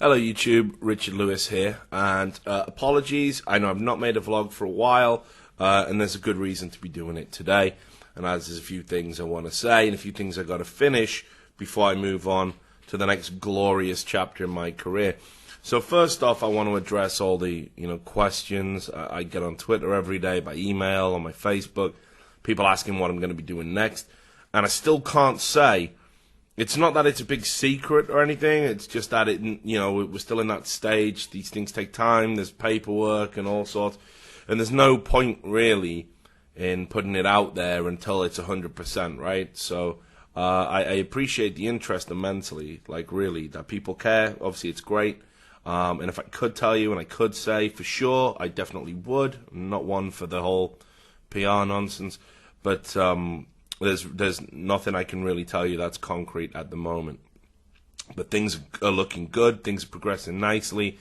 Hello YouTube, Richard Lewis here, and apologies, I know I've not made a vlog for a while, and there's a good reason to be doing it today, and as there's a few things I want to say, and a few things I've got to finish before I move on to the next glorious chapter in my career. So first off, I want to address all the questions I get on Twitter every day, by email, on my Facebook, people asking what I'm going to be doing next, and I still can't say. It's not that it's a big secret or anything. It's just that we're still in that stage. These things take time. There's paperwork and all sorts, and there's no point really in putting it out there until it's 100%, right? So I appreciate the interest immensely, like really, that people care. Obviously, it's great. And if I could tell you, and I could say for sure, I definitely would. I'm not one for the whole PR nonsense, but there's nothing I can really tell you that's concrete at the moment. But things are looking good. Things are progressing nicely.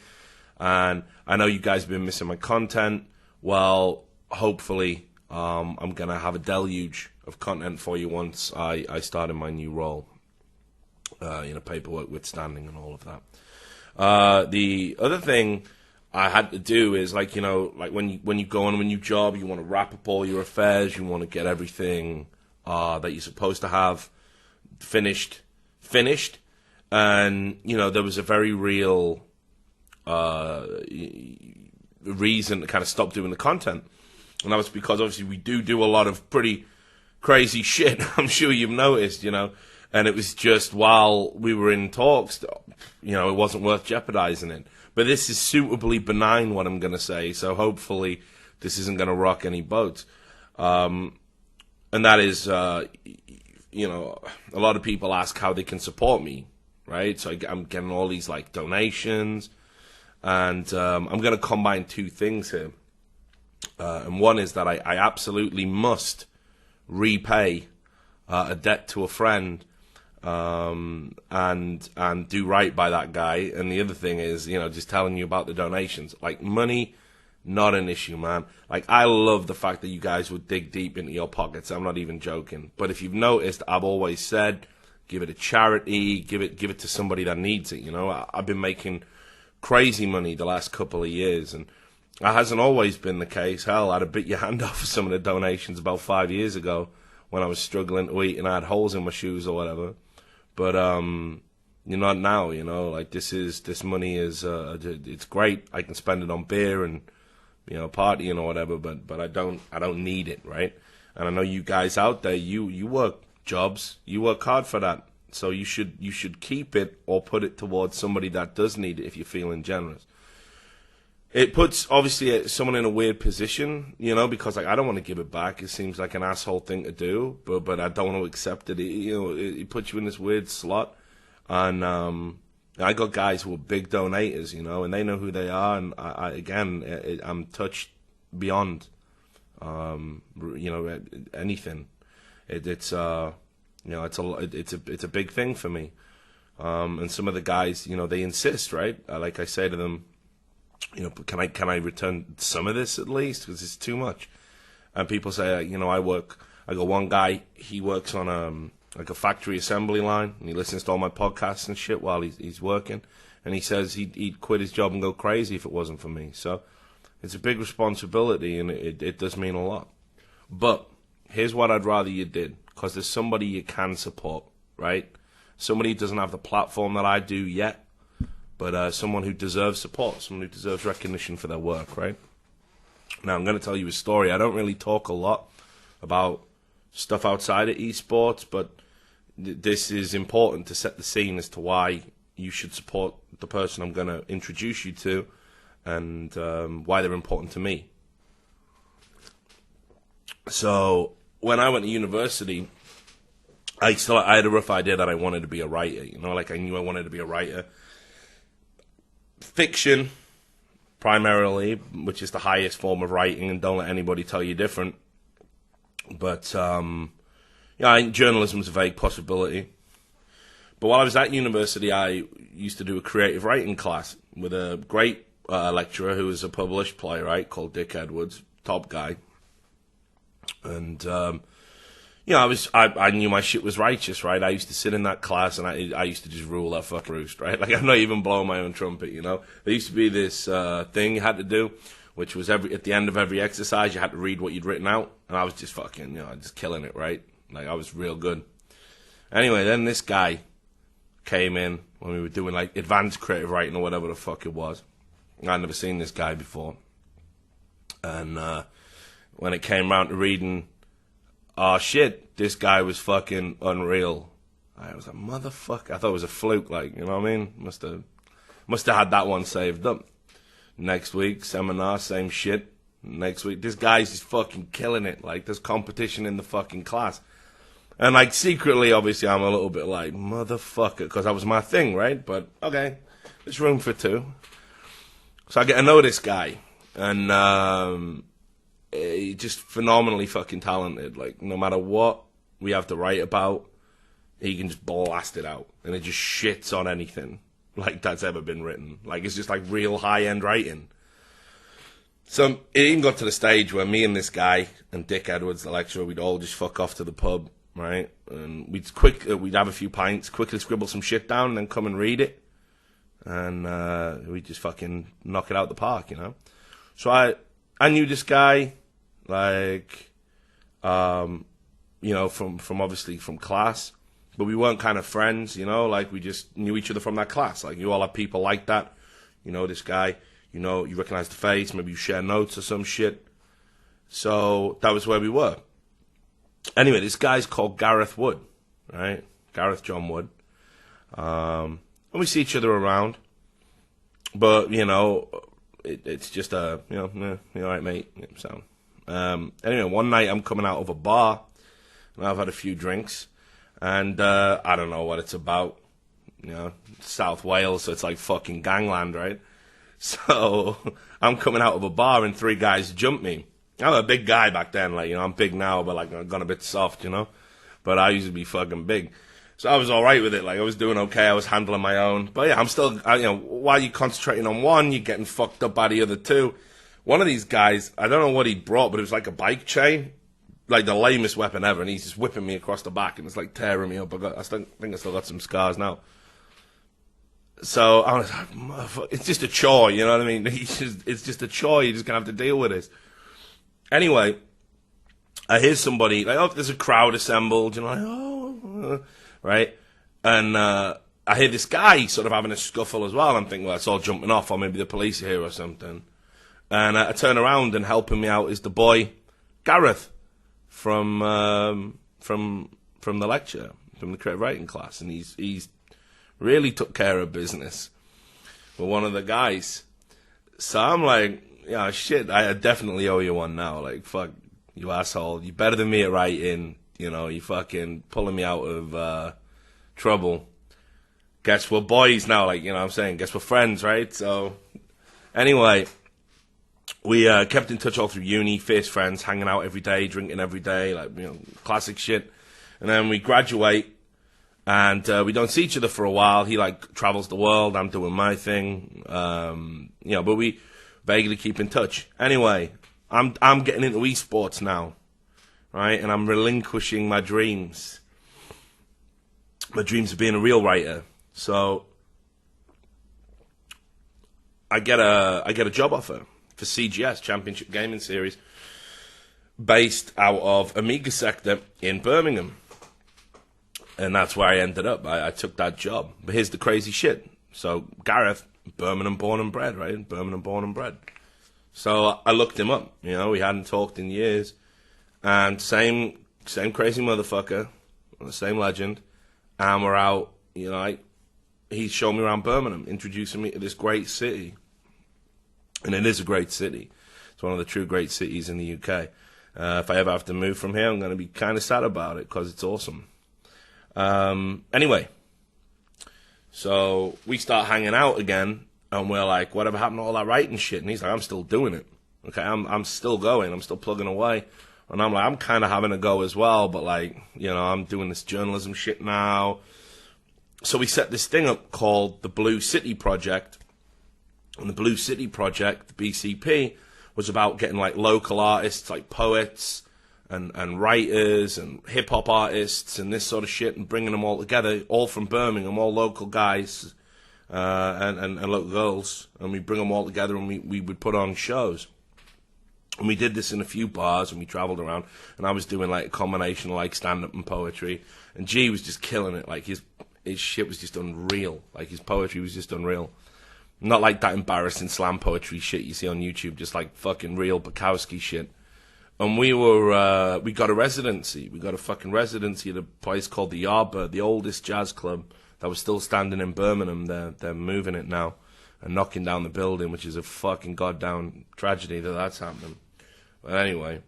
And I know you guys have been missing my content. Well, hopefully I'm going to have a deluge of content for you once I start in my new role. Paperwork withstanding and all of that. The other thing I had to do is, like when you go on a new job, you want to wrap up all your affairs. You want to get everything that you're supposed to have finished, and there was a very real reason to kind of stop doing the content, and that was because obviously we do a lot of pretty crazy shit. I'm sure you've noticed, and it was just while we were in talks, it wasn't worth jeopardizing it. But this is suitably benign, what I'm going to say, so hopefully this isn't going to rock any boats. And that is, a lot of people ask how they can support me, right? So I'm getting all these, donations, and I'm going to combine two things here. And one is that I absolutely must repay a debt to a friend, and do right by that guy. And the other thing is, just telling you about the donations. Money, not an issue, man. I love the fact that you guys would dig deep into your pockets. I'm not even joking. But if you've noticed, I've always said, give it a charity, give it to somebody that needs it. I've been making crazy money the last couple of years, and that hasn't always been the case. Hell, I'd have bit your hand off for some of the donations about 5 years ago when I was struggling to eat and I had holes in my shoes or whatever. But not now. This money is it's great. I can spend it on beer and partying or whatever, but I don't need it, right? And I know you guys out there, you work jobs, you work hard for that, so you should keep it or put it towards somebody that does need it if you're feeling generous. It puts obviously someone in a weird position, because I don't want to give it back. It seems like an asshole thing to do, but I don't want to accept it. It puts you in this weird slot, and I got guys who are big donators, and they know who they are, and I'm touched beyond, anything. It's a big thing for me, and some of the guys, they insist, right? Like I say to them, can I return some of this at least, because it's too much. And people say, I got one guy, he works on a factory assembly line, and he listens to all my podcasts and shit while he's working, and he says he'd quit his job and go crazy if it wasn't for me. So it's a big responsibility, and it does mean a lot. But here's what I'd rather you did, because there's somebody you can support, right? Somebody who doesn't have the platform that I do yet, but someone who deserves support, someone who deserves recognition for their work, right? Now, I'm going to tell you a story. I don't really talk a lot about stuff outside of esports, but this is important to set the scene as to why you should support the person I'm going to introduce you to, and why they're important to me. So when I went to university, I had a rough idea that I wanted to be a writer. I knew I wanted to be a writer. Fiction, primarily, which is the highest form of writing, and don't let anybody tell you different. But I think journalism is a vague possibility. But while I was at university, I used to do a creative writing class with a great lecturer who was a published playwright called Dick Edwards, top guy. And you know, I knew my shit was righteous, right? I used to sit in that class and I used to just rule that fucking roost, right? Like, I'm not even blowing my own trumpet, you know? There used to be this thing you had to do, which was at the end of every exercise, you had to read what you'd written out, and I was just fucking, you know, just killing it, right? Like, I was real good. Anyway, then this guy came in when we were doing, like, advanced creative writing or whatever the fuck it was. I'd never seen this guy before. And when it came round to reading, oh shit, this guy was fucking unreal. I was like, motherfucker. I thought it was a fluke, like, you know what I mean? Must have had that one saved up. Next week, seminar, same shit. Next week, this guy's just fucking killing it. Like, there's competition in the fucking class. And, like, secretly, obviously, I'm a little bit like, motherfucker, because that was my thing, right? But, okay, there's room for two. So I get to know this guy. And, he's just phenomenally fucking talented. Like, no matter what we have to write about, he can just blast it out. And it just shits on anything, like, that's ever been written. Like, it's just, like, real high-end writing. So it even got to the stage where me and this guy and Dick Edwards, the lecturer, we'd all just fuck off to the pub, right? And we'd have a few pints, quickly scribble some shit down, and then come and read it. And we'd just fucking knock it out the park, you know? So I knew this guy, like, you know, from obviously from class, but we weren't kind of friends, you know, like, we just knew each other from that class. Like, you all have people like that, you know, this guy, you know, you recognize the face, maybe you share notes or some shit. So that was where we were. Anyway, this guy's called Gareth Wood, right? Gareth John Wood. And we see each other around, but, you know, it's just a, you know, you all right, mate? Yeah, so, anyway, one night I'm coming out of a bar, and I've had a few drinks, and I don't know what it's about, you know, South Wales, so it's like fucking gangland, right? So I'm coming out of a bar, and three guys jump me. I'm a big guy back then, like, you know, I'm big now, but, like, I've gone a bit soft, you know? But I used to be fucking big. So I was all right with it. Like, I was doing okay. I was handling my own. But, yeah, I'm still, you know, while you're concentrating on one, you're getting fucked up by the other two. One of these guys, I don't know what he brought, but it was like a bike chain. Like, the lamest weapon ever. And he's just whipping me across the back, and it's, like, tearing me up. I think I still got some scars now. So I was like, motherfucker, it's just a chore, you know what I mean? It's just a chore. You're just going to have to deal with this. Anyway, I hear somebody, like, oh, there's a crowd assembled, you know, like, oh, right? And I hear this guy sort of having a scuffle as well. I'm thinking, well, it's all jumping off, or maybe the police are here or something. And I turn around, and helping me out is the boy, Gareth, from the lecture, from the creative writing class. And he's really took care of business with one of the guys. So I'm like, yeah, shit, I definitely owe you one now. Like, fuck, you asshole. You're better than me at writing. You know, you fucking pulling me out of trouble. Guess we're boys now, like, you know what I'm saying? Guess we're friends, right? So, anyway, we kept in touch all through uni, fierce friends, hanging out every day, drinking every day, like, you know, classic shit. And then we graduate, and we don't see each other for a while. He, like, travels the world. I'm doing my thing. You know, but we vaguely keep in touch. Anyway, I'm getting into esports now, right? And I'm relinquishing my dreams. My dreams of being a real writer. So I get a job offer for CGS, Championship Gaming Series, based out of Amiga Sector in Birmingham. And that's where I ended up. I took that job. But here's the crazy shit. So Gareth, Birmingham born and bred, right? Birmingham born and bred. So I looked him up. You know, we hadn't talked in years. And same crazy motherfucker, same legend. And we're out, you know, he showed me around Birmingham, introducing me to this great city. And it is a great city. It's one of the true great cities in the UK. If I ever have to move from here, I'm going to be kind of sad about it, because it's awesome. Anyway, so we start hanging out again, and we're like, whatever happened to all that writing shit? And he's like, I'm still doing it. Okay, I'm still going. I'm still plugging away. And I'm like, I'm kind of having a go as well, but, like, you know, I'm doing this journalism shit now. So we set this thing up called the Blue City Project. And the Blue City Project, the BCP, was about getting, like, local artists, like poets, and writers and hip hop artists and this sort of shit, and bringing them all together, all from Birmingham, all local guys and local girls, and we bring them all together and we would put on shows. And we did this in a few bars, and we travelled around, and I was doing like a combination of like stand-up and poetry, and G was just killing it. Like his shit was just unreal. Like his poetry was just unreal. Not like that embarrassing slam poetry shit you see on YouTube, just like fucking real Bukowski shit. And we got a residency. We got a fucking residency at a place called the Yardbird, the oldest jazz club that was still standing in Birmingham. They're moving it now and knocking down the building, which is a fucking goddamn tragedy that's happening. But anyway,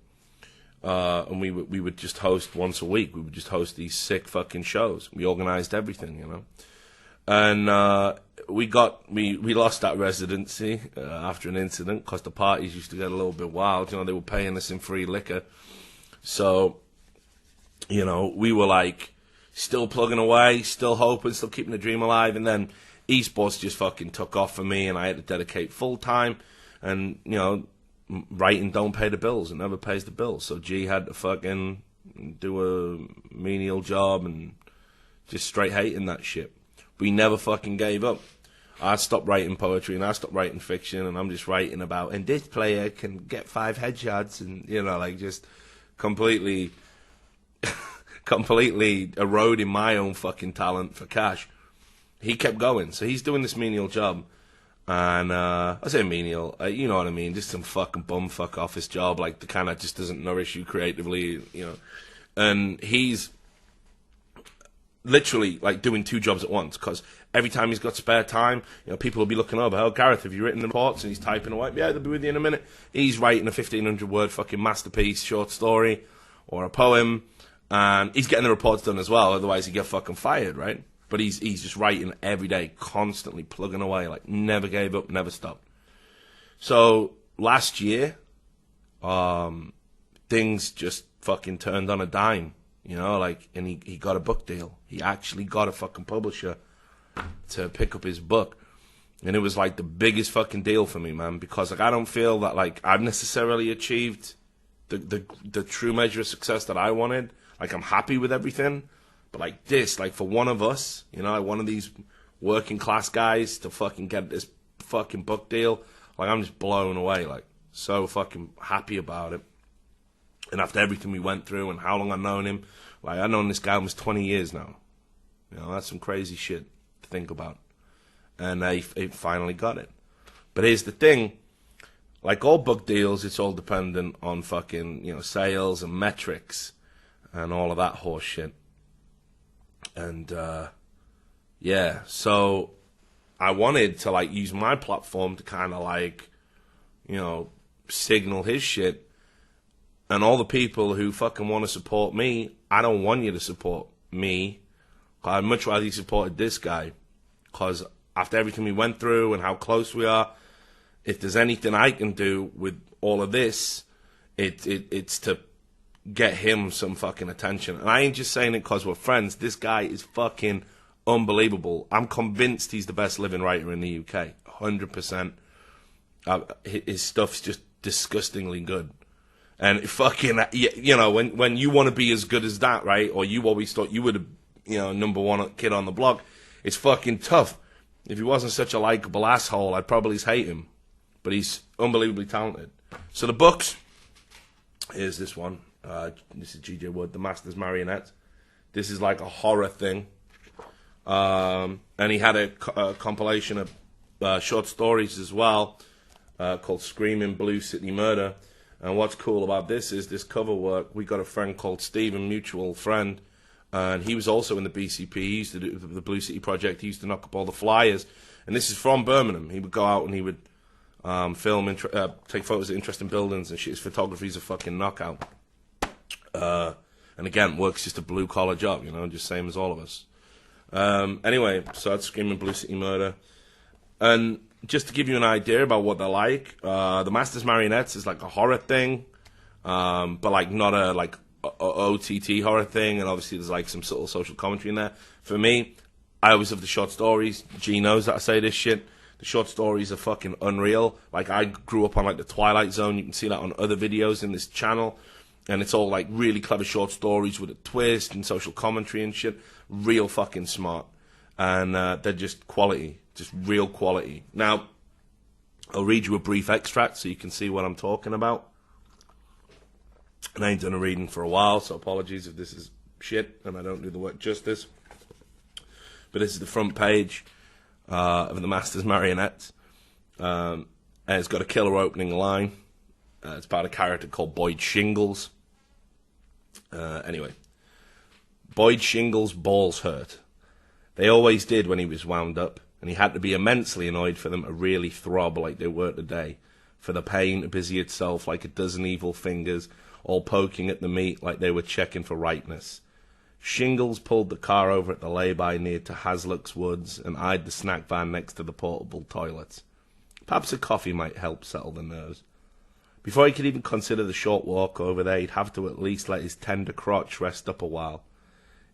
and we would just host once a week. We would just host these sick fucking shows. We organized everything, you know. And we lost that residency after an incident, because the parties used to get a little bit wild. You know, they were paying us in free liquor. So, you know, we were like still plugging away, still hoping, still keeping the dream alive. And then esports just fucking took off for me, and I had to dedicate full time. And, you know, writing don't pay the bills. It never pays the bills. So G had to fucking do a menial job and just straight hating that shit. We never fucking gave up. I stopped writing poetry and I stopped writing fiction, and I'm just writing about, and this player can get 5 headshots, and, you know, like just completely eroding my own fucking talent for cash. He kept going. So he's doing this menial job. And I say menial, you know what I mean, just some fucking bumfuck office job, like the kind that just doesn't nourish you creatively, you know. And he's literally like doing 2 jobs at once, because every time he's got spare time, you know, people will be looking over, oh, Gareth, have you written the reports? And he's typing away, yeah, they'll be with you in a minute. He's writing a 1,500 word fucking masterpiece, short story, or a poem, and he's getting the reports done as well, otherwise he'd get fucking fired, right? But he's just writing every day, constantly plugging away, like never gave up, never stopped. So last year, things just fucking turned on a dime, you know, like, and he got a book deal. He actually got a fucking publisher to pick up his book. And it was like the biggest fucking deal for me, man, because like I don't feel that like I've necessarily achieved the true measure of success that I wanted. Like I'm happy with everything. But like this, like for one of us, you know, like one of these working class guys to fucking get this fucking book deal, like I'm just blown away, like so fucking happy about it. And after everything we went through and how long I've known him, like I've known this guy almost 20 years now. You know, that's some crazy shit to think about. And he finally got it. But here's the thing, like all book deals, it's all dependent on fucking, you know, sales and metrics and all of that horse shit. And, yeah, so I wanted to, like, use my platform to kind of, like, you know, signal his shit. And all the people who fucking want to support me, I don't want you to support me. I'd much rather you supported this guy. Because after everything we went through and how close we are, if there's anything I can do with all of this, it's to get him some fucking attention. And I ain't just saying it because we're friends. This guy is fucking unbelievable. I'm convinced he's the best living writer in the UK. 100%. His stuff's just disgustingly good. And fucking, you know, when you want to be as good as that, right? Or you always thought you would, you know, #1 kid on the block. It's fucking tough. If he wasn't such a likable asshole, I'd probably hate him. But he's unbelievably talented. So the books, here's this one. This is G.J. Wood, The Master's Marionette. This is like a horror thing. And he had a compilation of short stories as well called Screaming Blue City Murder. And what's cool about this is this cover work. We got a friend called Steve, a mutual friend, and he was also in the BCP. He used to do the Blue City Project. He used to knock up all the flyers. And this is from Birmingham. He would go out and he would film, take photos of interesting buildings and shit. His photography is a fucking knockout. And again, work's just a blue-collar job, you know, just same as all of us. Anyway, so that's Screaming Blue City Murder. And just to give you an idea about what they're like, The Master's Marionettes is like a horror thing, but like not a like OTT horror thing, and obviously there's like some sort of social commentary in there. For me, I always have the short stories. G knows that I say this shit. The short stories are fucking unreal. Like I grew up on like the Twilight Zone. You can see that on other videos in this channel. And it's all like really clever short stories with a twist and social commentary and shit. Real fucking smart. And they're just quality, just real quality. Now, I'll read you a brief extract so you can see what I'm talking about. And I ain't done a reading for a while, so apologies if this is shit and I don't do the work justice. But this is the front page of the Masters Marionettes. And it's got a killer opening line. It's about a character called Boyd Shingles. Anyway. Boyd Shingles' balls hurt. They always did when he was wound up, and he had to be immensely annoyed for them to really throb like they were today, for the pain to busy itself like a dozen evil fingers, all poking at the meat like they were checking for ripeness. Shingles pulled the car over at the lay-by near to Hasluck's Woods and eyed the snack van next to the portable toilets. Perhaps a coffee might help settle the nerves. Before he could even consider the short walk over there, he'd have to at least let his tender crotch rest up a while.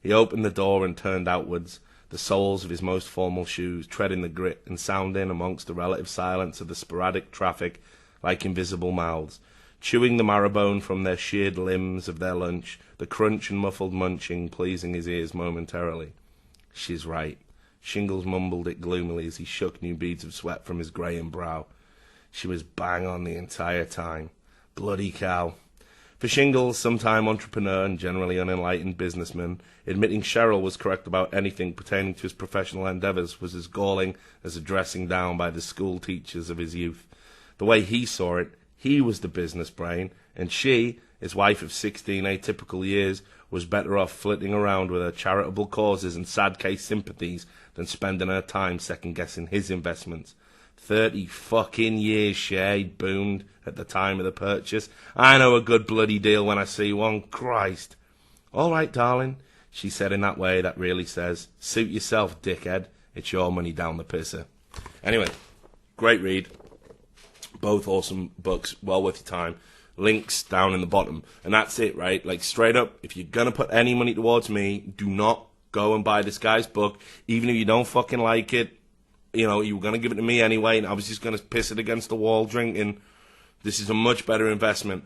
He opened the door and turned outwards, the soles of his most formal shoes treading the grit and sounding amongst the relative silence of the sporadic traffic like invisible mouths, chewing the marrowbone from their sheared limbs of their lunch, the crunch and muffled munching pleasing his ears momentarily. She's right. Shingles mumbled it gloomily as he shook new beads of sweat from his greying brow. She was bang on the entire time. Bloody cow. For Shingles, sometime entrepreneur and generally unenlightened businessman, admitting Cheryl was correct about anything pertaining to his professional endeavours was as galling as a dressing down by the school teachers of his youth. The way he saw it, he was the business brain, and she, his wife of 16 atypical years, was better off flitting around with her charitable causes and sad case sympathies than spending her time second-guessing his investments. 30 fucking years, Shay, boomed at the time of the purchase. I know a good bloody deal when I see one. Christ. All right, darling, she said in that way that really says, suit yourself, dickhead. It's your money down the pisser. Anyway, great read. Both awesome books, well worth your time. Links down in the bottom. And that's it, right? Like, straight up, if you're going to put any money towards me, do not go and buy this guy's book, even if you don't fucking like it. You know, you were going to give it to me anyway, and I was just going to piss it against the wall drinking. This is a much better investment.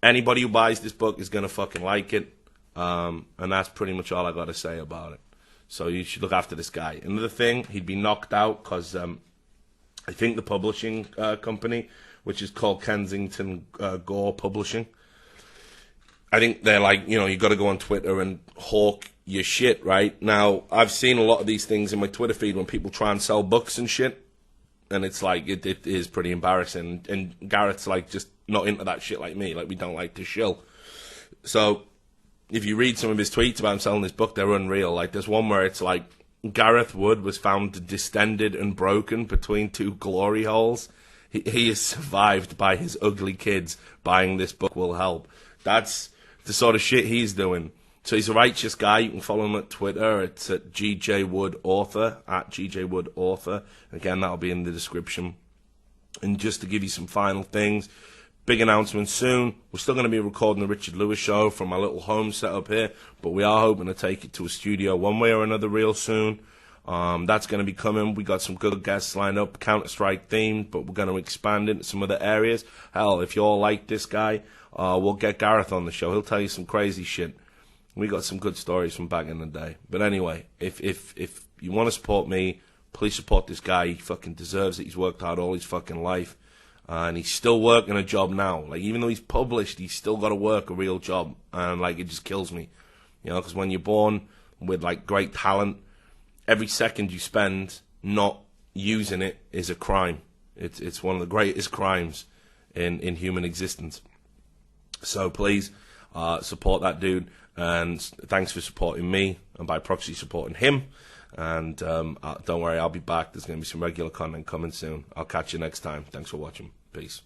Anybody who buys this book is going to fucking like it. And that's pretty much all I got to say about it. So you should look after this guy. Another thing, he'd be knocked out because I think the publishing company, which is called Kensington Gore Publishing, I think they're like, you know, you got to go on Twitter and hawk your shit, right? Now, I've seen a lot of these things in my Twitter feed when people try and sell books and shit, and it's like, it is pretty embarrassing. And Gareth's like just not into that shit like me, like we don't like to shill. So, if you read some of his tweets about him selling his book, they're unreal. Like, there's one where it's like, Gareth Wood was found distended and broken between two glory holes. He is survived by his ugly kids. Buying this book will help. That's the sort of shit he's doing. So he's a righteous guy. You can follow him at Twitter. It's at GJWoodAuthor, at GJWoodAuthor. Again, that'll be in the description. And just to give you some final things, big announcement soon. We're still going to be recording the Richard Lewis show from my little home setup here, but we are hoping to take it to a studio one way or another real soon. That's going to be coming. We got some good guests lined up, Counter-Strike themed, but we're going to expand into some other areas. Hell, if you all like this guy, we'll get Gareth on the show. He'll tell you some crazy shit. We got some good stories from back in the day. But anyway, if you want to support me, please support this guy. He fucking deserves it. He's worked hard all his fucking life. And he's still working a job now. Like, even though he's published, he's still got to work a real job. And, like, it just kills me. You know, because when you're born with, like, great talent, every second you spend not using it is a crime. It's one of the greatest crimes in human existence. So please support that dude. And thanks for supporting me, and by proxy supporting him. And don't worry, I'll be back. There's going to be some regular content coming soon. I'll catch you next time. Thanks for watching. Peace.